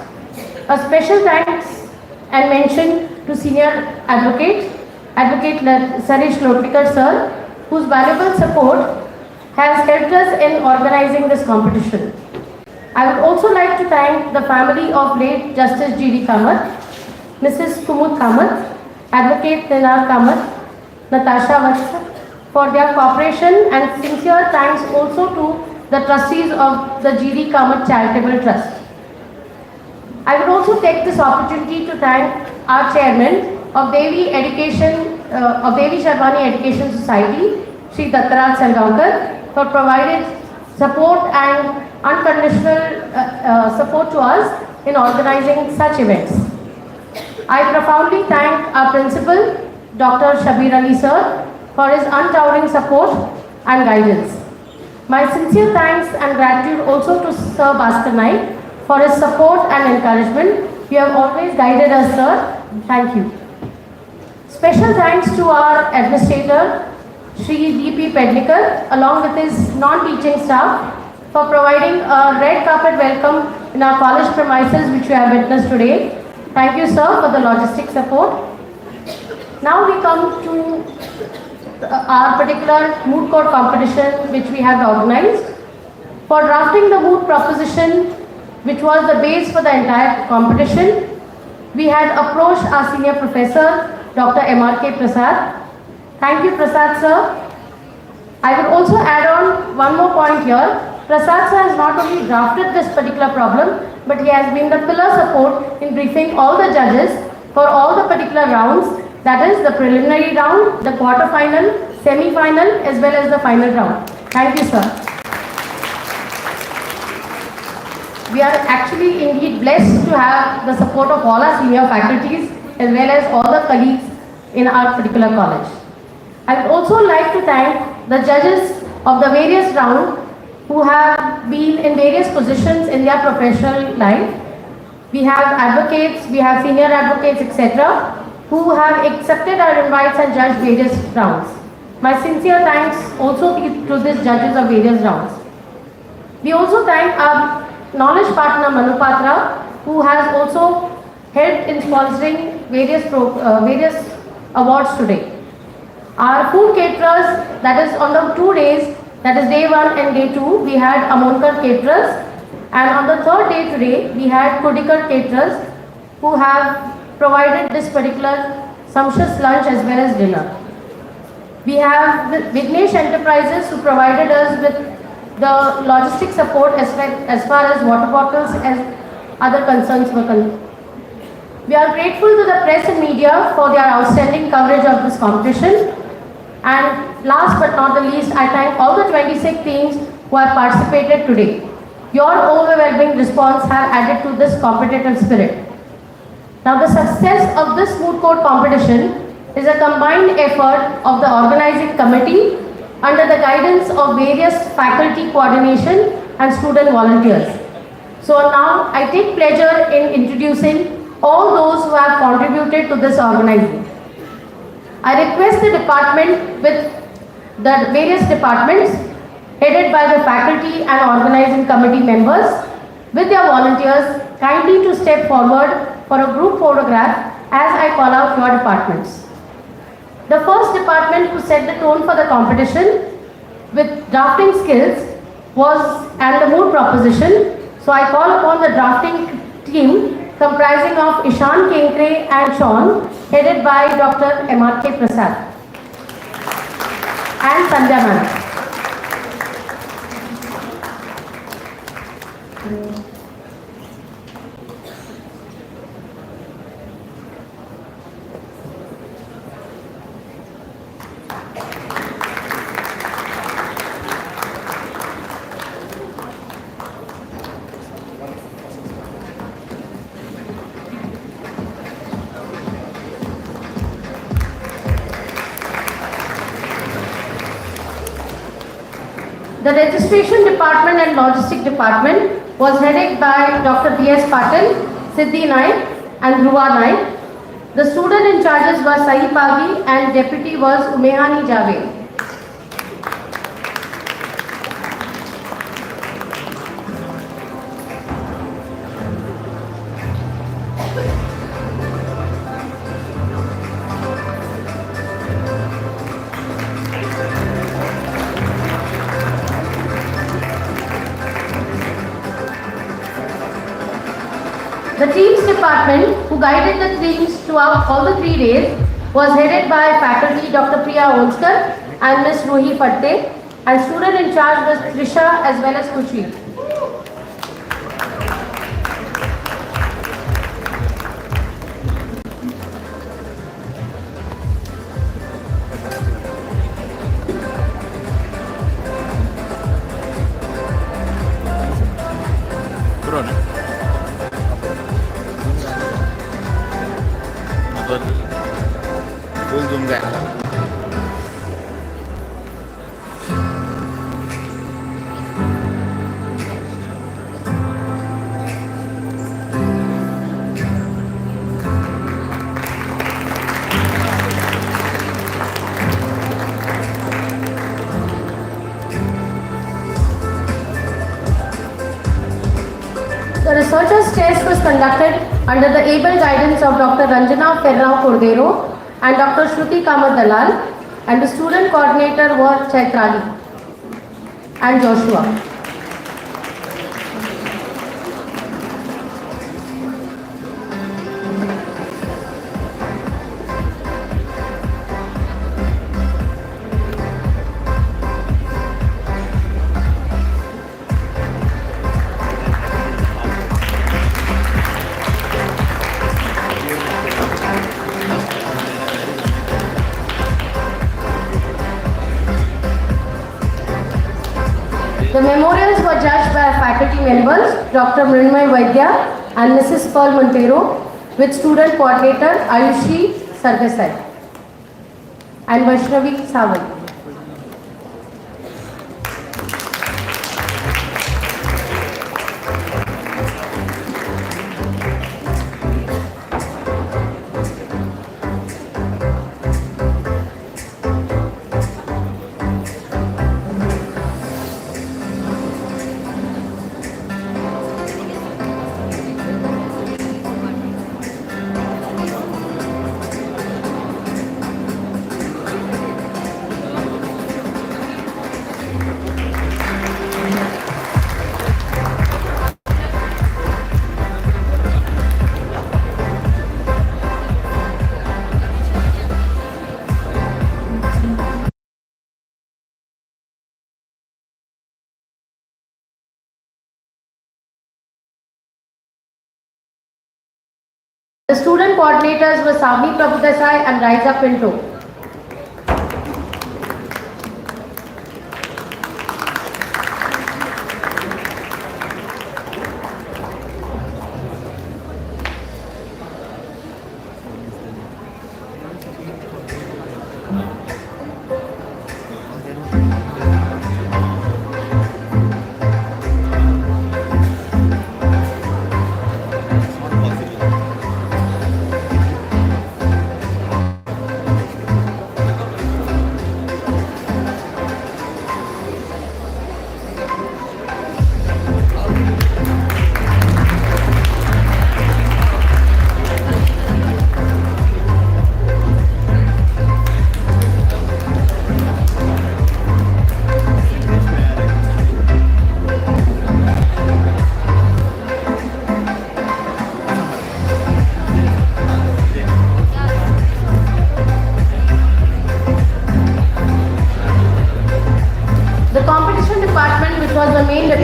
A special thanks and mention to Senior Advocate Sarish Lotkar sir, whose valuable support has helped us in organizing this competition. I would also like to thank the family of late Justice G.D. Kamat, Mrs. Kumut Kamat, Advocate Nayak Kamat, Natasha Vatsa, for their cooperation, and sincere thanks also to the trustees of the G.D. Kamat Charitable Trust. I would also take this opportunity to thank our chairman of Devi Sharvani Education Society, Shri Kamat, for providing support and unconditional support to us in organizing such events. I profoundly thank our principal, Dr. Shabir Ali sir, for his untowering support and guidance. My sincere thanks and gratitude also to Sir Bhaskar Naik for his support and encouragement. You have always guided us, sir. Thank you. Special thanks to our administrator, Shri D.P. Pedlikar, along with his non-teaching staff, for providing a red carpet welcome in our college premises, which we have witnessed today. Thank you, sir, for the logistic support. Now we come to our particular moot court competition, which we have organized. For drafting the moot proposition, which was the base for the entire competition, we had approached our senior professor, Dr. M.R.K. Prasad. Thank you, Prasad sir. I would also add on one more point here. Prasad sir has not only drafted this particular problem, but he has been the pillar support in briefing all the judges for all the particular rounds, that is the preliminary round, the quarter-final, semi-final, as well as the final round. Thank you, sir. We are actually indeed blessed to have the support of all our senior faculties as well as all the colleagues in our particular college. I would also like to thank the judges of the various rounds who have been in various positions in their professional life. We have advocates, we have senior advocates, etc., who have accepted our invites and judged various rounds. My sincere thanks also to these judges of various rounds. We also thank our knowledge partner Manu Patra, who has also helped in sponsoring various awards today. Our food caterers, that is on the 2 days, that is day 1 and day 2, we had Amonkar caterers, and on the 3rd day today, we had Kudikar caterers who have provided this particular sumptuous lunch as well as dinner. We have the Vignesh Enterprises who provided us with the logistic support as far as water bottles and other concerns were concerned. We are grateful to the press and media for their outstanding coverage of this competition. And last but not the least, I thank all the 26 teams who have participated today. Your overwhelming response have added to this competitive spirit. Now the success of this moot court competition is a combined effort of the organizing committee under the guidance of various faculty coordination and student volunteers. So now I take pleasure in introducing all those who have contributed to this organizing. I request the department with the various departments headed by the faculty and organizing committee members with their volunteers kindly to step forward for a group photograph as I call out your departments. The first department who set the tone for the competition with drafting skills was and the Moot proposition. So I call upon the drafting team comprising of Ishan Kenkre and Sean, headed by Dr. M.R.K. Prasad and Sandhya Ma'am. The registration department and logistic department was headed by Dr. B.S. Patil, Siddhi Naik and Dhruva Naik. The student in charges was Sahi Pagi and deputy was Umehani Javed. The teams department, who guided the teams throughout all the 3 days, was headed by faculty Dr. Priya Onskar and Miss Ruhi Fatte, and student in charge was Trisha as well as Kushi. Full zoom gak? The researchers' test was conducted under the able guidance of Dr. Ranjana Ferrao Cordero and Dr. Shri Kamat Dalal, and the student coordinator were Chaitrali and Joshua. The memorials were judged by faculty members Dr. Mrinmay Vaidya and Mrs. Pearl Montero, with student coordinator Ayushi Sarvesai and Vaishnavi Sawant. The student coordinators were Savi Prabhudesai and Raisa Pinto.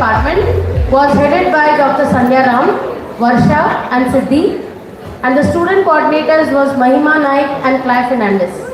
department was headed by Dr. Sandhya Ram, Varsha and Siddhi, and the student coordinators was Mahima Nayak and Clive Fernandez.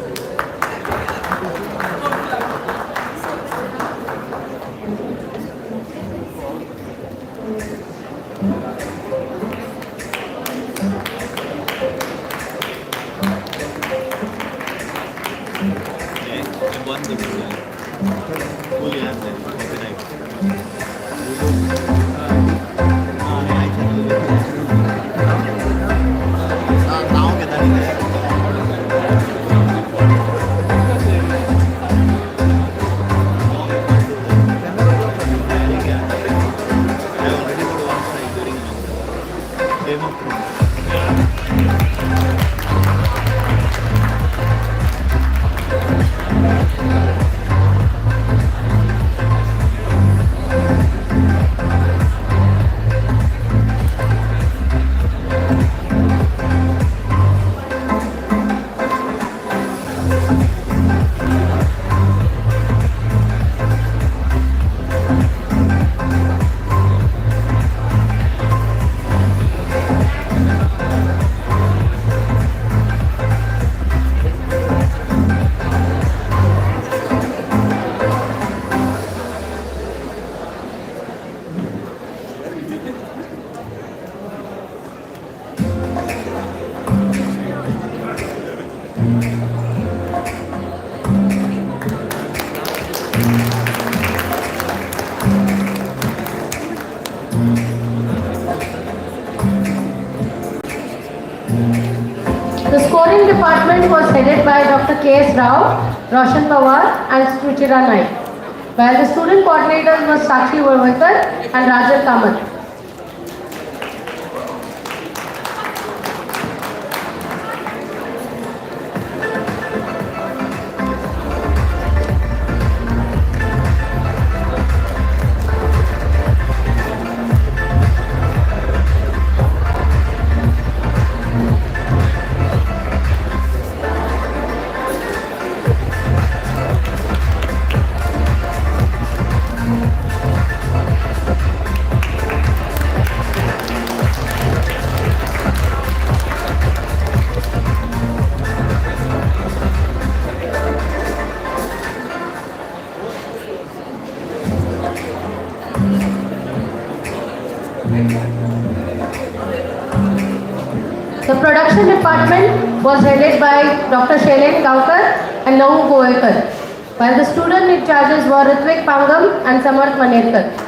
The scoring department was headed by Dr. K.S. Rao, Roshan Pawar and Suchira Naik, while the student coordinators were Sakshi Varwalkar and Rajan Kamat. The production department was headed by Dr. Shailen Kaukar and Nahu Goekar, while the student in charges were Ritvik Pangam and Samarth Manerkar.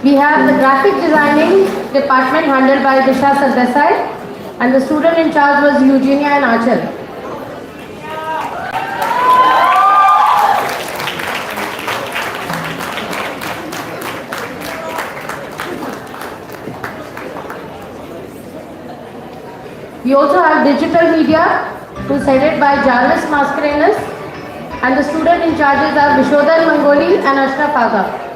We have the graphic designing department handled by Disha Sardesai, and the student in charge was Eugenia and Achal. We also have digital media, who is headed by Jarvis Mascarenas, and the student in charges are Vishodhan Mangoli and Ashraf Aga.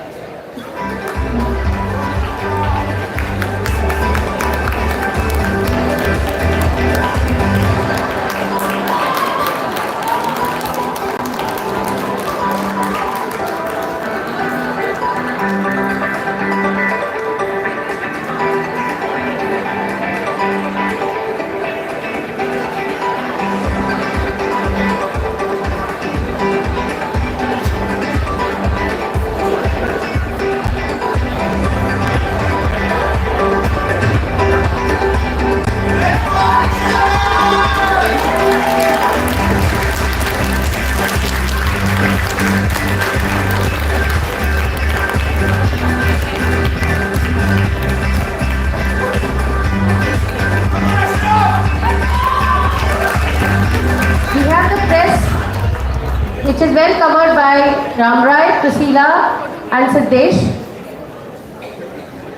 which is well covered by Ramrai, Priscilla and Siddesh.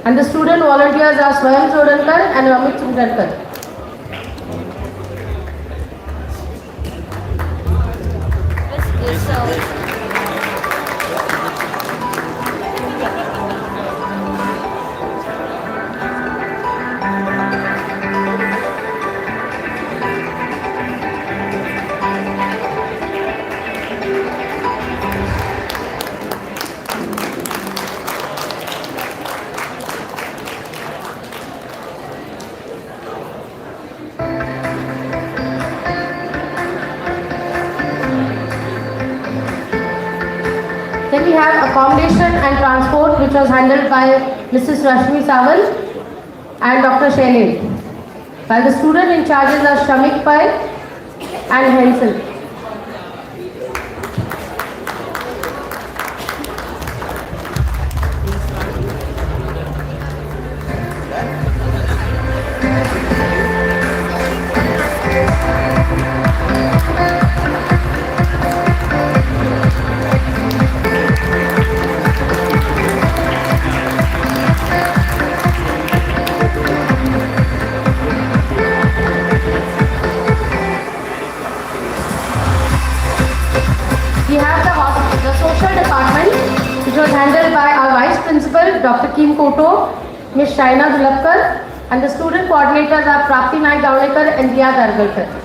And the student volunteers are Swayam Jodankar and Amit Chundankar. Then we have accommodation and transport, which was handled by Mrs. Rashmi Sawal and Dr. Shailin, while the student in charges are Shamik Pai and Hensel. We have the social department, which was handled by our vice principal, Dr. Kim Koto, Ms. Shaina Dulapkar, and the student coordinators are Prapti Naik Gavlekar and Diya Dargalkar.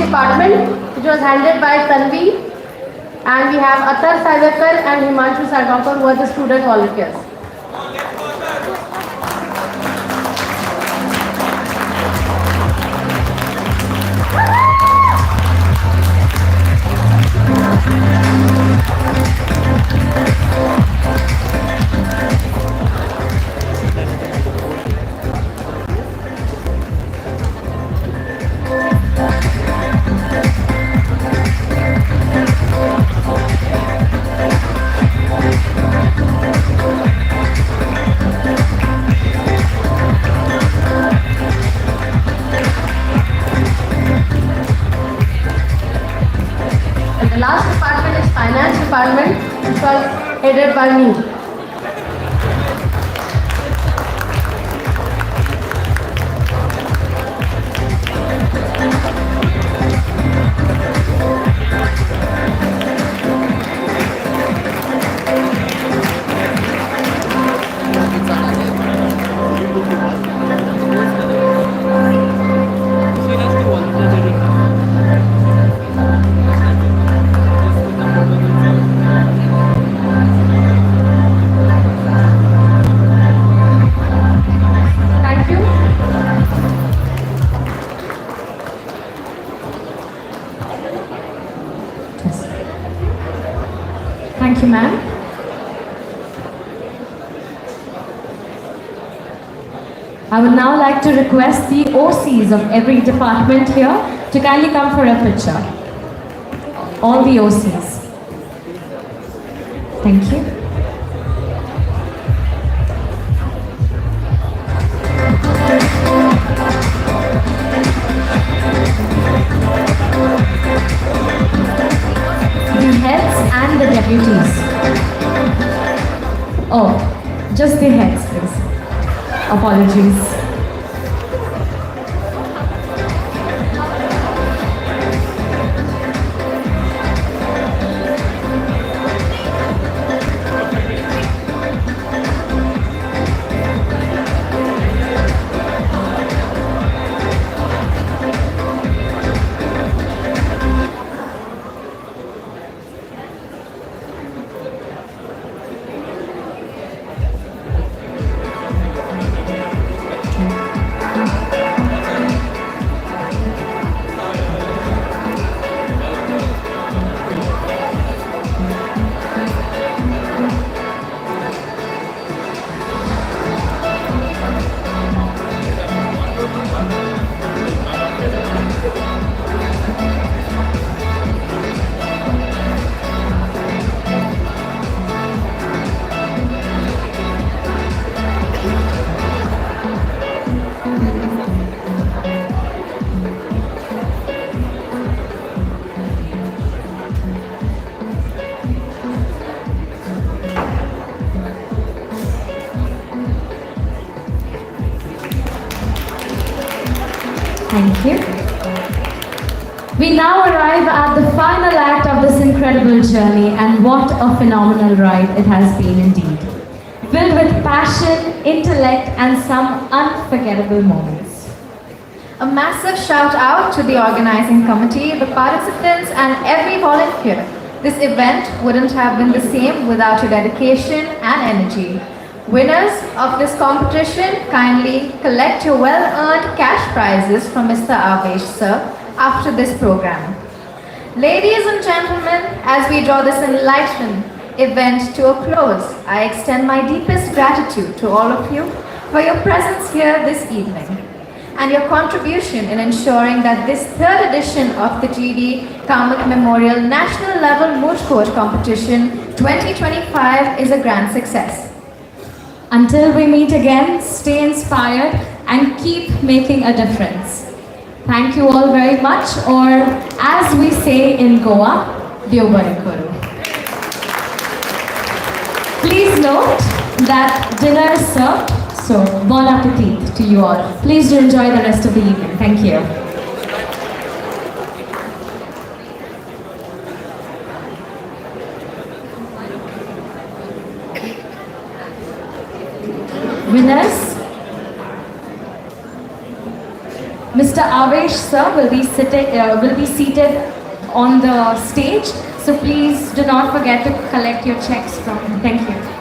Department, which was handled by Tanvi, and we have Atar Saivakar and Himanshu Sargapur, who are the student volunteers. The last department is finance department, which was headed by me. Thank you, ma'am. I would now like to request the OCs of every department here to kindly come for a picture. All the OCs. Thank you. The heads and the deputies. Oh, just the heads, please. Apologies. Thank you. We now arrive at the final act of this incredible journey, and what a phenomenal ride it has been indeed. Filled with passion, intellect, and some unforgettable moments. A massive shout out to the organizing committee, the participants, and every volunteer. This event wouldn't have been the same without your dedication and energy. Winners of this competition, kindly collect your well-earned cash prizes from Mr. Avesh sir after this program. Ladies and gentlemen, as we draw this enlightening event to a close, I extend my deepest gratitude to all of you for your presence here this evening and your contribution in ensuring that this third edition of the G.D. Kamat Memorial National Level Moot Court Competition 2025 is a grand success. Until we meet again, stay inspired and keep making a difference. Thank you all very much, or as we say in Goa, Valedictory. Please note that dinner is served, so bon appetit to you all. Please do enjoy the rest of the evening. Thank you. Winners, Mr. Avesh sir will be seated on the stage, so please do not forget to collect your checks from him. Thank you.